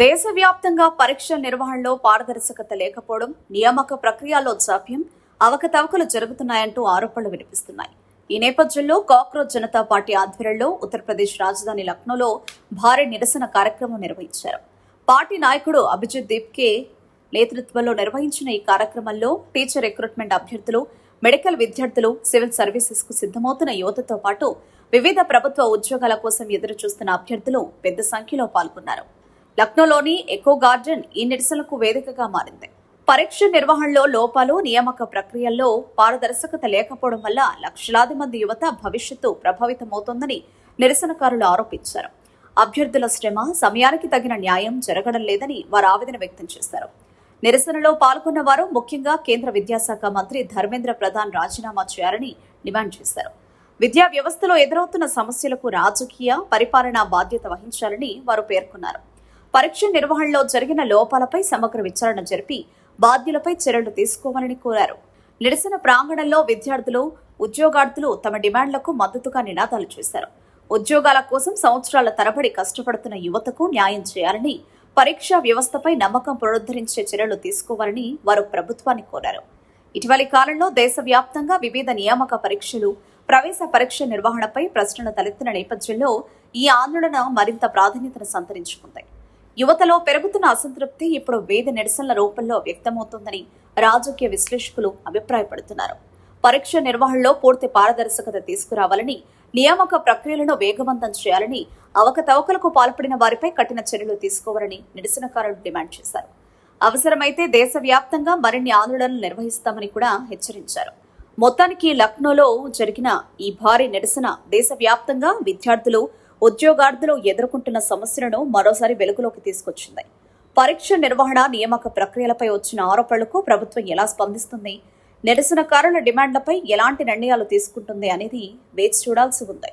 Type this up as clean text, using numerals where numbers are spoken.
దేశవ్యాప్తంగా పరీక్షల నిర్వహణలో పారదర్శకత లేకపోవడం, నియామక ప్రక్రియలో జాప్యం, అవకతవకలు జరుగుతున్నాయంటూ ఆరోపణలు వినిపిస్తున్నాయి. ఈ నేపథ్యంలో కాక్రోచ్ జనతా పార్టీ ఆధ్వర్యంలో ఉత్తరప్రదేశ్ రాజధాని లక్నోలో భారీ నిరసన కార్యక్రమం నిర్వహించారు. పార్టీ నాయకుడు అభిజిత్ దీప్కే నేతృత్వంలో నిర్వహించిన ఈ కార్యక్రమంలో టీచర్ రిక్రూట్మెంట్ అభ్యర్థులు, మెడికల్ విద్యార్థులు, సివిల్ సర్వీసెస్ కు సిద్ధమవుతున్న యువతతో పాటు వివిధ ప్రభుత్వ ఉద్యోగాల కోసం ఎదురు చూస్తున్న అభ్యర్థులు పెద్ద సంఖ్యలో పాల్గొన్నారు. లక్నోలోని ఎకో గార్డెన్ ఈ నిరసనలకు వేదికగా మారింది. పరీక్ష నిర్వహణలో లోపాలు, నియామక ప్రక్రియల్లో పారదర్శకత లేకపోవడం వల్ల లక్షలాది మంది యువత భవిష్యత్తు ప్రభావితమవుతోందని నిరసనకారులు ఆరోపించారు. అభ్యర్థుల శ్రమ, సమయానికి తగిన న్యాయం జరగడం లేదని వారు ఆవేదన వ్యక్తం చేశారు. నిరసనలో పాల్గొన్న వారు ముఖ్యంగా కేంద్ర విద్యాశాఖ మంత్రి ధర్మేంద్ర ప్రధాన్ రాజీనామా చేయాలని డిమాండ్ చేశారు. విద్యా వ్యవస్థలో ఎదురవుతున్న సమస్యలకు రాజకీయ, పరిపాలనా బాధ్యత వహించాలని వారు పేర్కొన్నారు. పరీక్ష నిర్వహణలో జరిగిన లోపాలపై సమగ్ర విచారణ జరిపి బాధ్యులపై చర్యలు తీసుకోవాలని కోరారు. నిరసన ప్రాంగణంలో విద్యార్థులు, ఉద్యోగార్థులు తమ డిమాండ్లకు మద్దతుగా నినాదాలు చేశారు. ఉద్యోగాల కోసం సంవత్సరాల తరబడి కష్టపడుతున్న యువతకు న్యాయం చేయాలని, పరీక్షా వ్యవస్థపై నమ్మకం పునరుద్ధరించే చర్యలు తీసుకోవాలని వారు ప్రభుత్వాన్ని కోరారు. ఇటీవలి కాలంలో దేశవ్యాప్తంగా వివిధ నియామక పరీక్షలు, ప్రవేశ పరీక్ష నిర్వహణపై ప్రశ్నలు తలెత్తిన నేపథ్యంలో ఈ ఆందోళన మరింత ప్రాధాన్యతను సంతరించుకుంది. యువతలో పెరుగుతున్న అసంతృప్తి ఇప్పుడు వేద నిరసనల రూపంలో వ్యక్తమవుతోందని రాజకీయ విశ్లేషకులు అభిప్రాయపడుతున్నారు. పరీక్ష నిర్వహణలో పూర్తి పారదర్శకత తీసుకురావాలని, నియామక ప్రక్రియలను వేగవంతం చేయాలని, అవకతవకలకు పాల్పడిన వారిపై కఠిన చర్యలు తీసుకోవాలని నిరసనకారులు డిమాండ్ చేశారు. అవసరమైతే దేశవ్యాప్తంగా మరిన్ని ఆందోళనలు నిర్వహిస్తామని కూడా హెచ్చరించారు. మొత్తానికి లక్నోలో జరిగిన ఈ భారీ నిరసన దేశవ్యాప్తంగా విద్యార్థులు, ఉద్యోగార్థులు ఎదుర్కొంటున్న సమస్యలను మరోసారి వెలుగులోకి తీసుకొచ్చింది. పరీక్ష నిర్వహణ, నియామక ప్రక్రియలపై వచ్చిన ఆరోపణలకు ప్రభుత్వం ఎలా స్పందిస్తుంది, నిరసనకారుల డిమాండ్లపై ఎలాంటి నిర్ణయాలు తీసుకుంటుంది అనేది వేచి చూడాల్సి ఉంది.